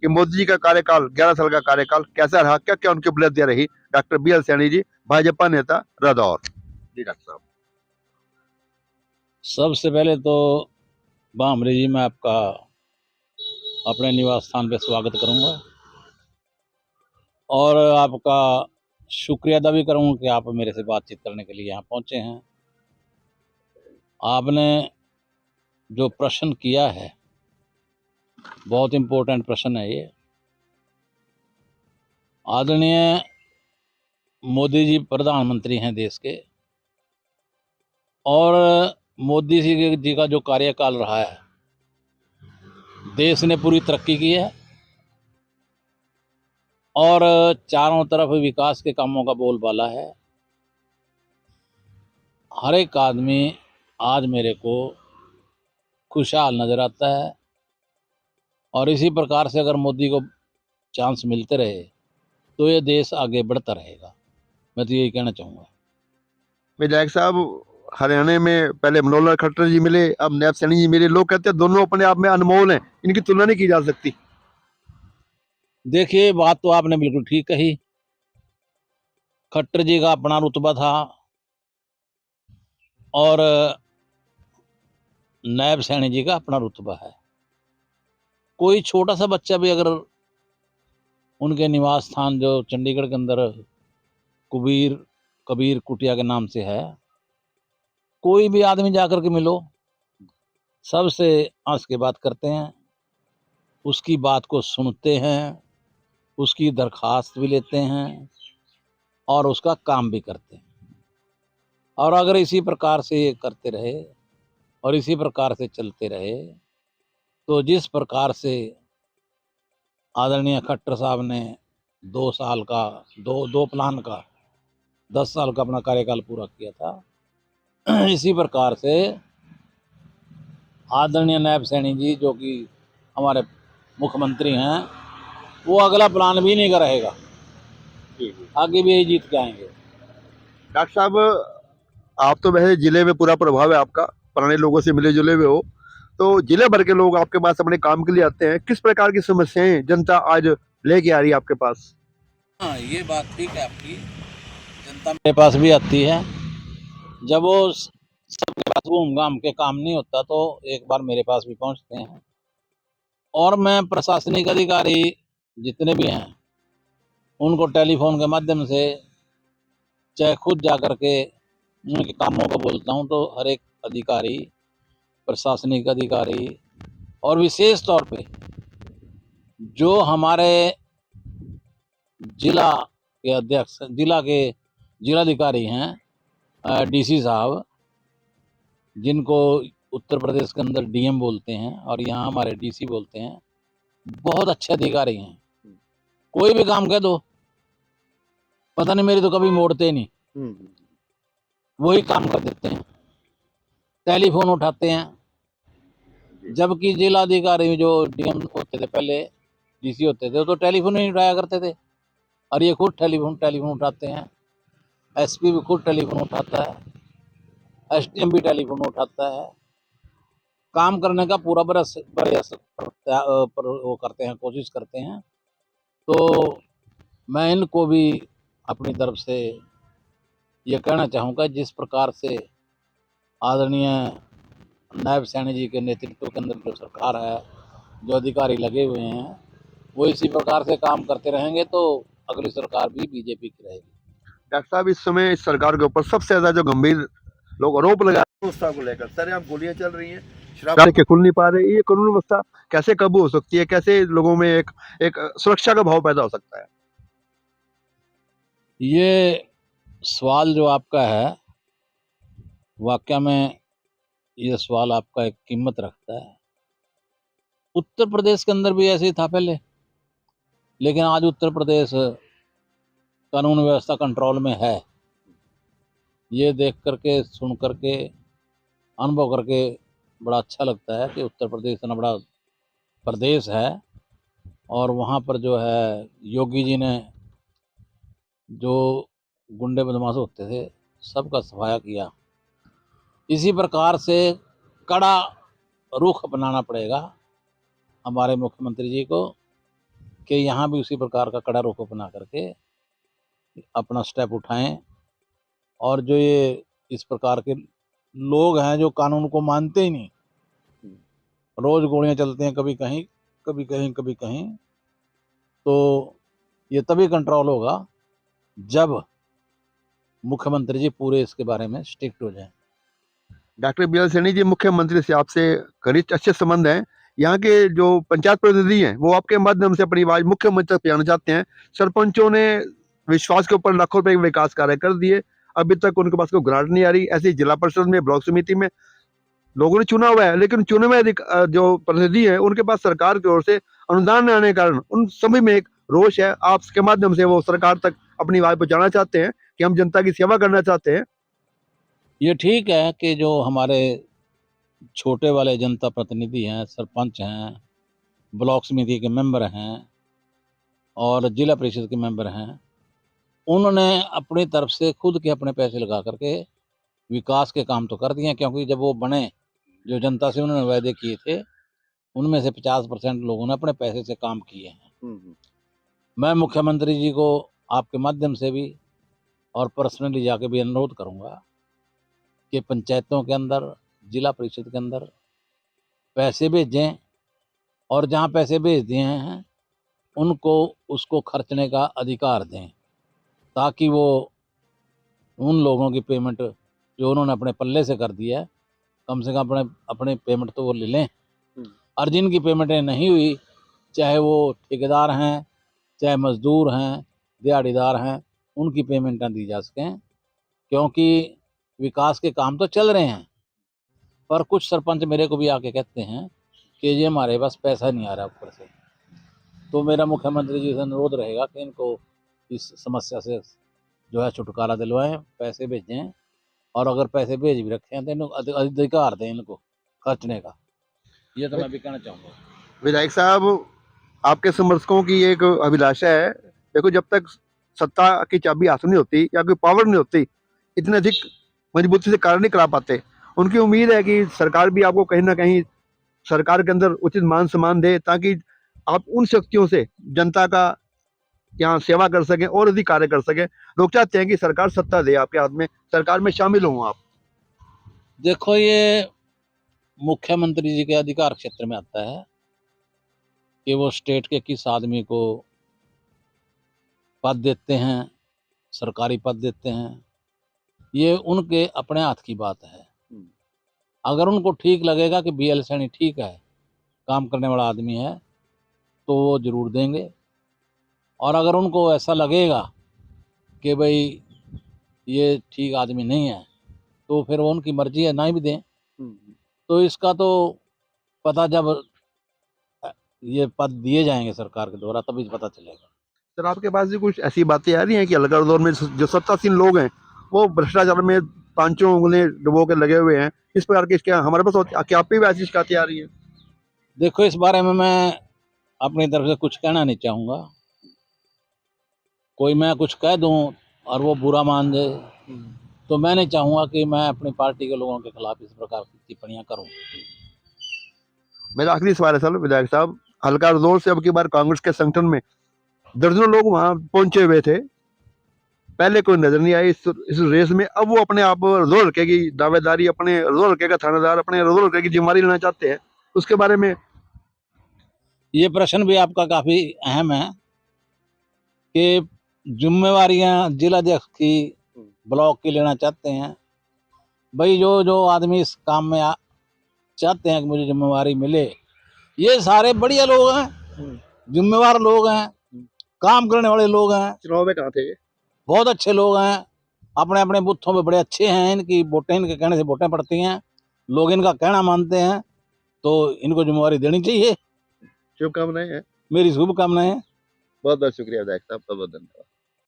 कि मोदी जी का कार्यकाल 11 साल का कार्यकाल कैसा रहा, क्या क्या उनकी उपलब्धियां रही। Doctor B L Saini ji, Bhajpa नेता रादौर। जी डॉक्टर साहब। सबसे पहले तो भामरे जी, मैं आपका अपने निवास स्थान पे स्वागत करूंगा और आपका शुक्रिया अदा भी करूंगा कि आप मेरे से बातचीत करने के लिए यहाँ पहुंचे हैं। आपने जो प्रश्न किया है बहुत इम्पोर्टेंट प्रश्न है ये। आदरणीय मोदी जी प्रधानमंत्री हैं देश के, और मोदी जी का जो कार्यकाल रहा है, देश ने पूरी तरक्की की है और चारों तरफ विकास के कामों का बोलबाला है। हर एक आदमी आज मेरे को खुशहाल नजर आता है और इसी प्रकार से अगर मोदी को चांस मिलते रहे तो ये देश आगे बढ़ता रहेगा। मैं तो यही कहना चाहूँगा। विधायक साहब, हरियाणा में पहले मनोहर लाल खट्टर जी मिले, अब नैब सैनी जी मिले। लोग कहते हैं दोनों अपने आप में अनमोल हैं, इनकी तुलना नहीं की जा सकती। देखिए, बात तो आपने बिल्कुल ठीक कही। खट्टर जी का अपना रुतबा था और नायब सैनी जी का अपना रुतबा है। कोई छोटा सा बच्चा भी अगर उनके निवास स्थान जो चंडीगढ़ के अंदर कुबीर कबीर कुटिया के नाम से है, कोई भी आदमी जाकर के मिलो, सबसे हंस के बात करते हैं, उसकी बात को सुनते हैं, उसकी दरखास्त भी लेते हैं और उसका काम भी करते हैं। और अगर इसी प्रकार से ये करते रहे और इसी प्रकार से चलते रहे तो जिस प्रकार से आदरणीय खट्टर साहब ने 2 साल का दो प्लान का 10 साल का अपना कार्यकाल पूरा किया था, इसी प्रकार से आदरणीय नायब सैनी जी जो कि हमारे मुख्यमंत्री हैं, वो अगला प्लान भी नहीं करेगा, आगे भी यही जीत के आएंगे। डॉक्टर साहब, आप तो वैसे जिले में पूरा प्रभाव है आपका, पुराने लोगों से मिले जुले हुए हो, तो जिले भर के लोग आपके पास अपने काम के लिए आते हैं। किस प्रकार की समस्याएं जनता आज लेके आ रही है आपके पास? हाँ, ये बात ठीक है आपकी। जनता मेरे पास भी आती है। जब वो सबके पास घूम घाम के काम नहीं होता तो एक बार मेरे पास भी पहुंचते हैं और मैं प्रशासनिक अधिकारी जितने भी हैं उनको टेलीफोन के माध्यम से चाहे खुद जा करके उनके कामों को बोलता हूं। तो हर एक अधिकारी, प्रशासनिक अधिकारी और विशेष तौर पे जो हमारे जिला के अध्यक्ष, जिला के जिलाधिकारी हैं, डीसी साहब, जिनको उत्तर प्रदेश के अंदर डीएम बोलते हैं और यहाँ हमारे डीसी बोलते हैं, बहुत अच्छे अधिकारी हैं। कोई भी काम कह दो, पता नहीं मेरी तो कभी मोड़ते ही नहीं, वही काम कर देते हैं, टेलीफोन उठाते हैं। जबकि जिलाधिकारी जो डीएम होते थे पहले, डीसी होते थे, तो टेलीफोन ही नहीं उठाया करते थे, और ये खुद टेलीफोन उठाते हैं। एसपी भी खुद टेलीफोन उठाता है, एसडीएम भी टेलीफोन उठाता है। काम करने का पूरा प्रयास वो करते हैं, कोशिश करते हैं। तो मैं इनको भी अपनी तरफ से ये कहना चाहूँगा, जिस प्रकार से आदरणीय नायब सैनी जी के नेतृत्व के अंदर जो सरकार है, जो अधिकारी लगे हुए हैं, वो इसी प्रकार से काम करते रहेंगे तो अगली सरकार भी बीजेपी की रहेगी। डॉक्टर साहब, इस समय इस सरकार के ऊपर सबसे ज्यादा जो गंभीर लोग आरोप लगा रहे हैं व्यवस्था को लेकर, सरेआम गोलियां चल रही हैं, शराब के खुल नहीं पा रहे, ये कानून व्यवस्था कैसे काबू हो सकती है? कैसे लोगों में एक एक सुरक्षा का भाव पैदा हो सकता है? ये सवाल जो आपका है, वाकया में ये सवाल आपका एक कीमत रखता है। उत्तर प्रदेश के अंदर भी ऐसे ही था पहले, लेकिन आज उत्तर प्रदेश कानून व्यवस्था कंट्रोल में है। ये देख करके, सुन करके, अनुभव करके बड़ा अच्छा लगता है कि उत्तर प्रदेश इतना बड़ा प्रदेश है और वहाँ पर जो है योगी जी ने जो गुंडे बदमाश होते थे सबका सफाया किया। इसी प्रकार से कड़ा रुख अपनाना पड़ेगा हमारे मुख्यमंत्री जी को कि यहाँ भी उसी प्रकार का कड़ा रोको बना करके अपना स्टेप उठाएं। और जो ये इस प्रकार के लोग हैं जो कानून को मानते ही नहीं, रोज गोलियां चलती हैं, कभी कहीं कभी कहीं कभी कहीं, तो ये तभी कंट्रोल होगा जब मुख्यमंत्री जी पूरे इसके बारे में स्ट्रिक्ट हो जाएं। Doctor B L Saini ji, मुख्यमंत्री से आपसे घनिष्ठ अच्छे संबंध हैं। यहाँ के जो पंचायत प्रतिनिधि हैं वो आपके माध्यम से अपनी आवाज मुख्यमंत्री तक पहुंचाना चाहते हैं। सरपंचों ने विश्वास के ऊपर लाखों रुपए के विकास कार्य कर दिए, अभी तक उनके पास कोई ग्रांट नहीं आ रही। ऐसे ही जिला परिषद में, ब्लॉक समिति में लोगों ने चुना हुआ है, लेकिन चुने हुए जो प्रतिनिधि है उनके पास सरकार की ओर से अनुदान न आने के कारण उन सभी में एक रोष है। आपके माध्यम से वो सरकार तक अपनी आवाज पहुंचाना चाहते हैं कि हम जनता की सेवा करना चाहते हैं। ये ठीक है कि जो हमारे छोटे वाले जनता प्रतिनिधि हैं, सरपंच हैं, ब्लॉक समिति के मेंबर हैं और जिला परिषद के मेंबर हैं, उन्होंने अपनी तरफ से खुद के अपने पैसे लगा करके विकास के काम तो कर दिए हैं, क्योंकि जब वो बने, जो जनता से उन्होंने वायदे किए थे, उनमें से 50% लोगों ने अपने पैसे से काम किए हैं। मैं मुख्यमंत्री जी को आपके माध्यम से भी और पर्सनली जाके भी अनुरोध करूंगा कि पंचायतों के अंदर, जिला परिषद के अंदर पैसे भेजें और जहां पैसे भेज दिए हैं उनको उसको खर्चने का अधिकार दें, ताकि वो उन लोगों की पेमेंट जो उन्होंने अपने पल्ले से कर दिया है, कम से कम अपने अपने पेमेंट तो वो ले लें। और जिनकी पेमेंटें नहीं हुई, चाहे वो ठेकेदार हैं, चाहे मजदूर हैं, दिहाड़ीदार हैं, उनकी पेमेंटें दी जा सकें, क्योंकि विकास के काम तो चल रहे हैं। पर कुछ सरपंच मेरे को भी आके कहते हैं कि ये हमारे पास पैसा नहीं आ रहा ऊपर से। तो मेरा मुख्यमंत्री जी से अनुरोध रहेगा कि इनको इस समस्या से जो है छुटकारा दिलवाएं, पैसे भेजें, और अगर पैसे भेज भी रखे हैं तो इनको अधिकार दें इनको खर्चने का। ये तो मैं भी कहना चाहूँगा। विधायक साहब, आपके समर्थकों की एक अभिलाषा है, देखो जब तक सत्ता की चाबी हाथ नहीं होती या कोई पावर नहीं होती, इतने अधिक मजबूती से कार्य नहीं करा पाते। उनकी उम्मीद है कि सरकार भी आपको कहीं ना कहीं सरकार के अंदर उचित मान सम्मान दे, ताकि आप उन शक्तियों से जनता का यहाँ सेवा कर सकें और अधिक कार्य कर सकें। लोग चाहते हैं कि सरकार सत्ता दे आपके हाथ में, सरकार में शामिल हों आप। देखो, ये मुख्यमंत्री जी के अधिकार क्षेत्र में आता है कि वो स्टेट के किस आदमी को पद देते हैं, सरकारी पद देते हैं। ये उनके अपने हाथ की बात है। अगर उनको ठीक लगेगा कि बी एल सैनी ठीक है, काम करने वाला आदमी है, तो वो जरूर देंगे। और अगर उनको ऐसा लगेगा कि भाई ये ठीक आदमी नहीं है, तो फिर वो उनकी मर्जी है, ना ही भी दें। तो इसका तो पता जब ये पद दिए जाएंगे सरकार के द्वारा, तभी पता चलेगा। सर, आपके पास भी कुछ ऐसी बातें आ रही हैं कि अलग दौर में जो सत्तासीन लोग हैं वो भ्रष्टाचार में पांचों उंगली डुबो के लगे हुए हैं, इस प्रकार की क्या हमारे पास क्या आप पे भी ऐसी शिकायतें आ रही हैं? देखो, इस बारे में मैं अपनी तरफ से कुछ कहना नहीं चाहूँगा। कोई मैं कुछ कह दूं और वो बुरा मान जाए, तो मैं नहीं चाहूँगा कि मैं अपनी पार्टी के लोगों के खिलाफ इस प्रकार की टिप्पणियां करूं। मेरा आखिरी सवाल है सर विधायक साहब, हल्का जोर से अब की बार कांग्रेस के संगठन में दर्जनों लोग वहां पहुंचे हुए थे, पहले कोई नजर नहीं आई इस रेस में। अब वो अपने आप जोर रखे की दावेदारी, अपने जोर रखे का थानेदार, अपने जोर रखे की जिम्मेदारी लेना चाहते हैं, उसके बारे में? ये प्रश्न भी आपका काफी अहम है कि जिम्मेवारियां जिलाध्यक्ष की, ब्लॉक की लेना चाहते हैं। भाई, जो जो आदमी इस काम में चाहते हैं कि मुझे जिम्मेवारी मिले, ये सारे बढ़िया लोग हैं, जिम्मेवार लोग हैं, काम करने वाले लोग हैं, चुनाव में कहाँ थे? बहुत अच्छे लोग हैं, अपने अपने बूथों पे बड़े अच्छे हैं, इनकी वोटें इनके कहने से वोटें पड़ती हैं, लोग इनका कहना मानते हैं, तो इनको जिम्मेवारी देनी चाहिए। शुभकामनाएं हैं। मेरी शुभकामनाएं। बहुत बहुत शुक्रिया विधायक साहब, बहुत बहुत धन्यवाद।